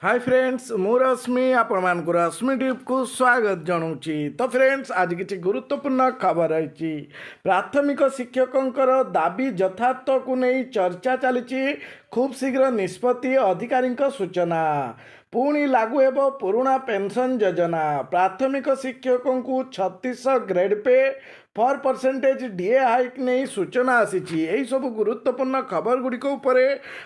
Hi friends मु रश्मि आपण रश्मि tube को स्वागत जनाऊँगी। तो फ्रेंड्स आज किसी गुरुत्वपूर्ण खबर रही प्राथमिक शिक्षकों दाबी यथार्थ को नहीं चर्चा चली खूब शीघ्र निष्पत्ति अधिकारी सूचना पुणी लागू हेब पुराणा पेंशन योजना प्राथमिक शिक्षकों को 36 ग्रेड पे 4% डीए हाइक नहीं सूचना आसी यही सब गुरुत्वपूर्ण खबर गुड़िक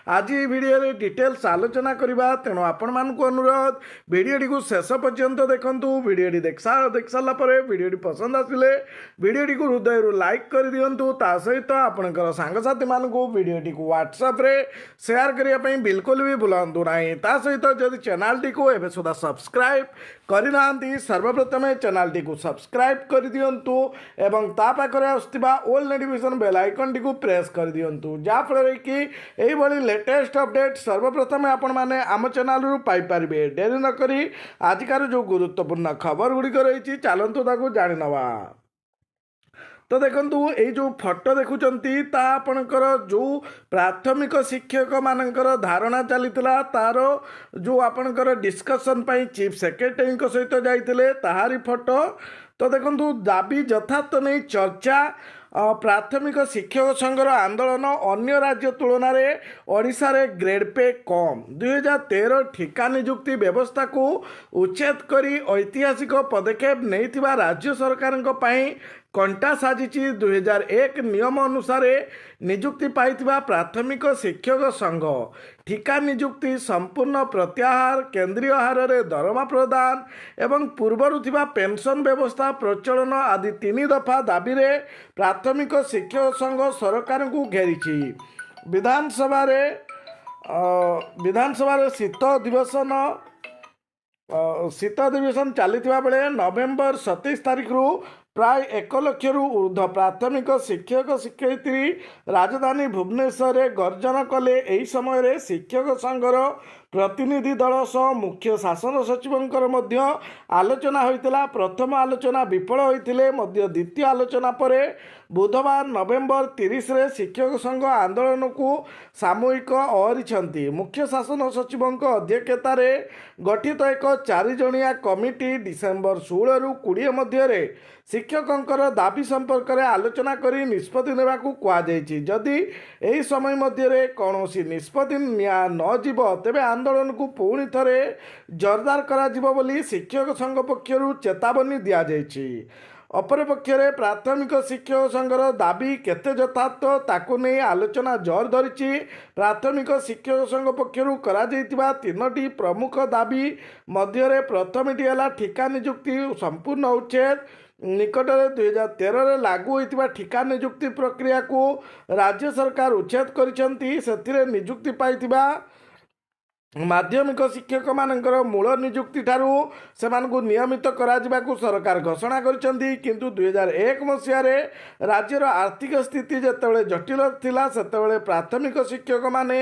आज भिडियो डिटेल्स आलोचना करवा तेणु आपण मानक अनुरोध भिडियोटी को शेष पर्यंत देखूँ भिडियोटी देख सारापर भिडियोटी पसंद आसिले भिडियोटी को हृदय लाइक कर दिंतु ता सहित आपणकर सांगसाथी मानक भिडियोटी को व्हाट्सएप रे शेयर करने बिल्कुल भी भूलु ना ता सहित जदि चैनल टी को एवं सुधा सब्सक्राइब करना सर्वप्रथम चैनल टी को सब्सक्राइब कर दिंतु एवं ता पाखरे आसुथिबा ऑल नोटिफिकेशन बेल आइकन टी को प्रेस कर दिंतु जहाँफल कि यही लेटेस्ट अपडेट सर्वप्रथम आपण मैंने आम चैनल रु पाई परिबे। डेरी न करी आजिकार जो गुरुत्वपूर्ण खबर गुड़िक रही चलतु ताकू जानी नवा। तो देखो ये जो फोटो देखुंती आपणकर जो प्राथमिक शिक्षक मानकर धारणा चली तार जो आपणकर डिस्कसन चीफ सेक्रेटरी सहित जाइए ताहारी फोटो। तो देखो दाबी यथार्थ नहीं चर्चा प्राथमिक शिक्षक संघर आंदोलन अन्य राज्य तुलन में ओडिशा रे ग्रेड पे कम 2013 ठिका नियुक्ति व्यवस्था को उच्छेद करी ऐतिहासिक पदक्षेप नहीं राज्य सरकार कंटा साजिश 2001 नियम अनुसार नियुक्ति पाइथिबा प्राथमिक शिक्षक संघ ठिका नियुक्ति संपूर्ण प्रत्याहार केंद्रीय हार रे दरमा प्रदान एवं पूर्वर थिबा पेंशन व्यवस्था प्रचलन आदि 3 दफा दाबी रे प्राथमिक शिक्षक संघ सरकार को घेरी विधानसभा शीत अधिवेशन चली बेले नवेम्बर 27 तारीख रु प्राय 1 लाख रु ऊर्ध्व प्राथमिक शिक्षक शिक्षयित्री राजधानी भुवनेश्वर में गर्जन कले। यही समय शिक्षक संघर प्रतिनिधि दल सह मुख्य शासन सचिवंकर मध्य आलोचना होइतिला। प्रथम आलोचना विफल होइतिले मध्य द्वितीय आलोचना पर बुधवार नवेम्बर 30 रे शिक्षक संघ आंदोलन को सामूहिक ओहरिछंती। मुख्य शासन सचिवंक अध्यक्षतार गठित एक 4 जणिया कमिटी डिसेम्बर 16 रु 20 मध्य शिक्षकों दाबी संपर्क में आलोचना करी निष्पत्ति नेबा को कहा जायछि। जदि एही समय मध्य कौनसी निष्पत्ति न जीव तेबे आंदोलन को पुणी थरे जोरदार करा जीव बोली शिक्षक संघ पक्षरु चेतावनी दिया जायछि। अपरपक्षे प्राथमिक शिक्षक संघर दाबी केते यथार्थ ताकू नहीं आलोचना जोर धरी। प्राथमिक शिक्षक संघ पक्षरु करा जायतिबा 3टी प्रमुख दाबी मध्य प्रथमटी है ठिका नियुक्ति संपूर्ण उच्छेद। निकट में 2013 रे लागू होइतिबा ठिका नियुक्ति प्रक्रिया को राज्य सरकार उच्छेद करिसेंती। सेथिरे नियुक्ति पाइतिबा माध्यमिक शिक्षक मानकर मूल नियुक्ति ठारू सेमानकु नियमित कराजिबाकु सरकार घोषणा करिसेंती। किंतु 2001 मसीहारे राज्यर आर्थिक स्थिति जेतेबेले जटिल थिला सेतेबेले प्राथमिक शिक्षक माने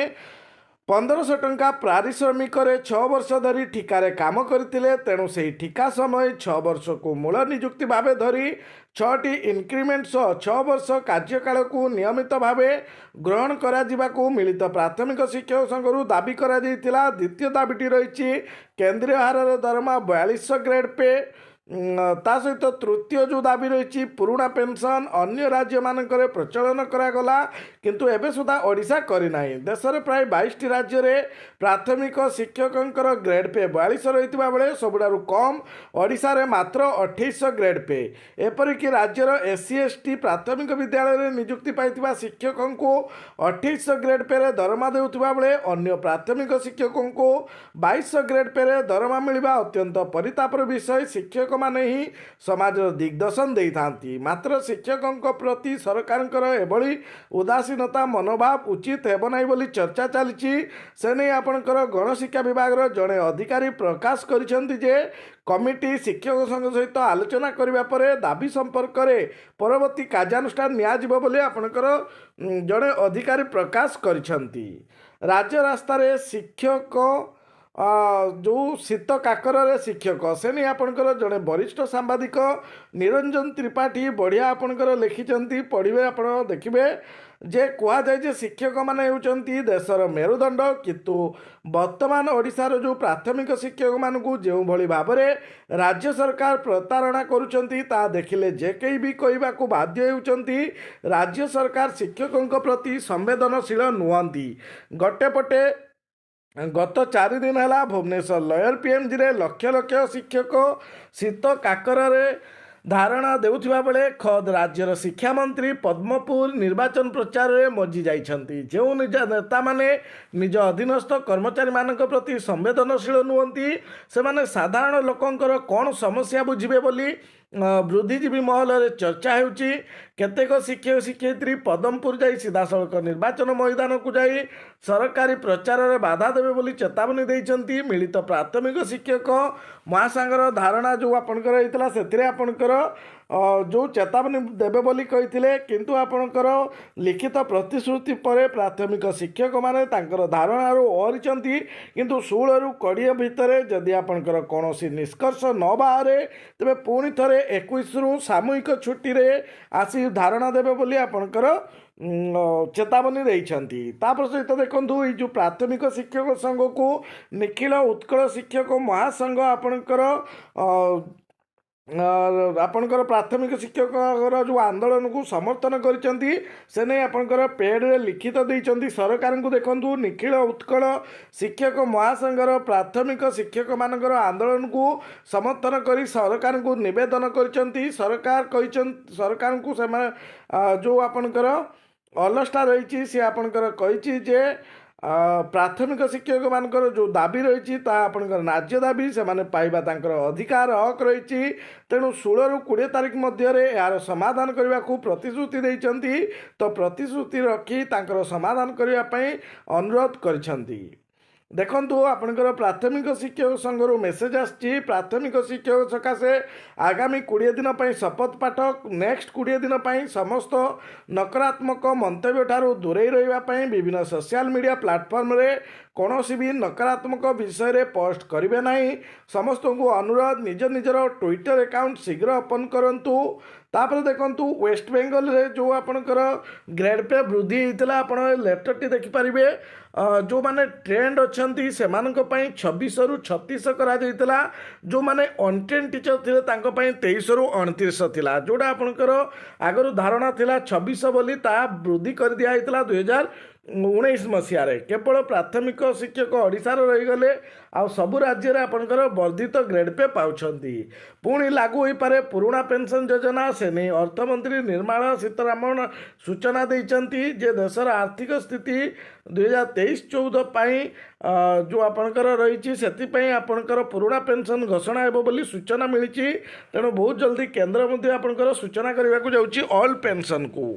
1500 टंका पारिश्रमिक 6 वर्ष धरी ठिकारे काम करथिले। तेणु से ठिका समय 6 वर्ष को मूल नियुक्ति भावे धरी 6टी इनक्रिमेंट 6 वर्ष कार्यकाल को नियमित भावे ग्रहण करा मिलित प्राथमिक शिक्षक संघरू दाबी करा जायतिला। द्वितीय दाबीटी रही केंद्रीय हार दरमा 4200 ग्रेड पे ता सहित तृतीय जो दाबी रही पुराणा पेंशन अन्य राज्य मानकर प्रचलन करागला किंतु एबे सुधा ओडिशा करना। देश में प्राय 22टी राज्य में प्राथमिक शिक्षकों ग्रेड पे 42 रही बेले सबुठारु कम ओडिशा रे मात्र 2800 ग्रेड पे। एपरिक राज्यर एससी एसटी प्राथमिक विद्यालय में नियुक्ति पाइथिबा शिक्षकों को 2800 ग्रेड पे दरमा देउथिबा बेले अन्य प्राथमिक शिक्षकों को 2200 ग्रेड पे दरमा मिलवा अत्यंत परितापर विषय। शिक्षक माने ही समाज दिग्दर्शन दे थांती मात्र शिक्षकों प्रति सरकार एभली उदासीनता मनोभाव उचित हेब नहीं बोली चर्चा चली। से नहीं आपणकर गणशिक्षा विभाग जड़े अधिकारी प्रकाश करिसेंती जे कमिटी शिक्षक संघ सहित आलोचना करने पर दाबी संपर्क में परवर्ती कार्यानुष्ठान नियाजिब बोली आपणकर जड़े अधिकारी प्रकाश करिसेंती। राज्य रास्तार शिक्षक जो शीत काकरे शिक्षक से नहीं आपणकर जड़े वरिष्ठ सांबादिक निरंजन त्रिपाठी बढ़िया आपणकर लिखिं पढ़े आप देखिए जे कहुए जे शिक्षक मैंने होती देशर मेरुदंड किंतु वर्तमान ओडिशार जो प्राथमिक शिक्षक मानक जो भली भाव में राज्य सरकार प्रतारणा करुँच देखिले जे कई भी कहवाक बाध्य होती राज्य सरकार शिक्षकों प्रति संवेदनशील नुहति गोटेपटे गत 4 दिन है भुवनेश्वर लयर पीएमजी रे लक्ष लक्ष शिक्षक शीत काकरे धारणा देउथिबा बेले खद राज्यर शिक्षा मंत्री पद्मपुर निर्वाचन प्रचार में मजी जाइछंती जो निज नेता माने निज अधीनस्थ कर्मचारी मानक प्रति संवेदनशील नुहति से माने साधारण लोकंकर कौन समस्या बुझिबे बोली बुद्धिजीवी महल चर्चा होउची केतेक शिक्षक शिक्षयित्री पदमपुर जाई सीधासलख निर्वाचन मैदान को जाई सरकारी प्रचार में बाधा देवे बोली चेतावनी देइछंती मिलित प्राथमिक शिक्षक महासंघर धारणा जो आपणकर होइतला सेतिरे आपणकर जो चेतावनी देवे बोली कहिथिले किंतु आपणकर लिखित प्रतिश्रुति पर प्राथमिक शिक्षक माने तांकर धारणा ओहरिचंती किंतु 16 रु 20 भितर जदि आपणकर कौनसी निष्कर्ष न बाहरे तेबे पुणी थरे 21 रु सामूहिक छुट्टी रे आसी धारणा देवे बोली आपणकर चेतावनी देइछंती तापर सहित देखंतु ये जो प्राथमिक शिक्षक संघ को निखिल उत्कल शिक्षक महासंघ आपणकर आपणकर प्राथमिक शिक्षक जो आंदोलन को समर्थन करिसेंती से नहीं आपणकर पेड रे लिखित देइछंती सरकार को देखंतु निखिल उत्कल शिक्षक महासंघर प्राथमिक शिक्षक मानकर आंदोलन को समर्थन करी सरकार को निवेदन करिसेंती सरकार कहिसेंती सरकार को से जो आपणकर अलस्टा रही सी आपणकर कहिछि जे प्राथमिक शिक्षक मानकर जो दाबी रही आपणकर न्याज्य दाबी से माने पाइबा तांकर अधिकार हक रही तेणु 16 रु 20 तारीख मध्य यार समाधान करने को प्रतिश्रुति देइछंती तो प्रतिश्रुति रखी तांकर समाधान करने अनुरोध करिसेंती देखंतु आपणकर प्राथमिक शिक्षक संघर मेसेज आछि प्राथमिक शिक्षक सकाशे आगामी 20 दिन पर शपथ पाठ नेक्स्ट 20 दिन पर समस्त नकारात्मक मंतव्य ठारू दूरे रहिबा विभिन्न सोशल मीडिया प्लेटफॉर्म रे कौनसी भी नकारात्मक विषय रे पोस्ट करेंगे नहीं समस्त को अनुरोध निज निजर ट्विटर अकाउंट शीघ्र ओपन करंतु तापर देखंतु वेस्ट बेंगल रे जो आपणकर ग्रेड पे वृद्धि होता आप लेटर टी देखिपारे जो माने ट्रेंड अच्छा से 26 रु 36 करा जो माने अनट्रेन टीचर थे 23 रु 29 थिला जोड़ा आपणकर आगरू धारणा थिला 26 बोली ता वृद्धि कर दिया 2019 मसीह केवल प्राथमिक शिक्षक ओडिशार रहीगले आ सबु राज्य आपणकर वर्धित ग्रेड पे पाउछंती पुणी लागू हो पारे पुराणा पेंशन योजना से नहीं अर्थमंत्री निर्मला सीतारमण सूचना देइछंती जे देशर आर्थिक स्थिति 2023-14 पाई जो आपणकर रही से आपणकर पुराणा पेंशन घोषणा हेबो बोली सूचना मिली तेणु बहुत जल्दी केंद्र मध्य आपणकर सूचना करने को जाउची ऑल पेंशन को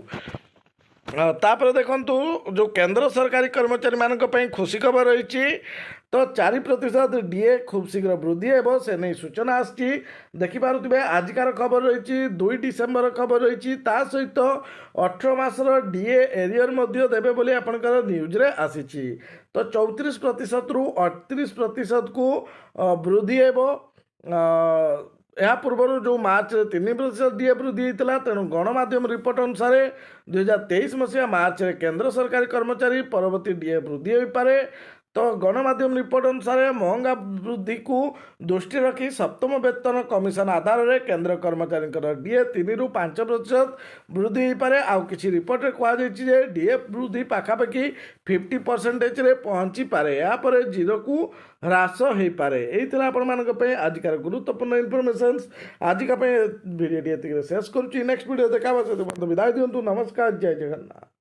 तापर देखंतु जो केंद्र सरकारी कर्मचारी मानक पई खुशी खबर रही तो 4% डीए खूब शीघ्र वृद्धि हेबो से नहीं सूचना आछि देखिपारुथिबे आजिकार खबर रही 2 डिसेम्बर खबर रही ता सहित 18 मासर डीए एरियर मध्य देबे बोली आपनकर न्यूज रे आसीछि तो 34% रु 38% को वृद्धि हेबो यह पूर्व जो मार्च 3% डीए वृद्धि होता तेणु गणमाध्यम रिपोर्ट अनुसार 2023 मसीहा मार्च केंद्र सरकारी कर्मचारी परवर्ती डीए वृद्धि हो पारे तो गणमाध्यम रिपोर्ट अनुसार महंगा वृद्धि को दृष्टि रखी सप्तम वेतन कमिशन आधार में केंद्र कर्मचारी डीए 3 रु 5% वृद्धि हो पारे आउ किछि रिपोर्ट रे कहुए डीए वृद्धि पाखापाखि 50% रे पहुँची पारे यापर 0 को ह्रास हो पारे यही आपण आजिकार गुरुत्वपूर्ण इनफॉरमेशन आजिका वीडियो शेष करुच्ची नेक्स्ट वीडियो देखा विदाय दिंतु नमस्कार जय जगन्नाथ।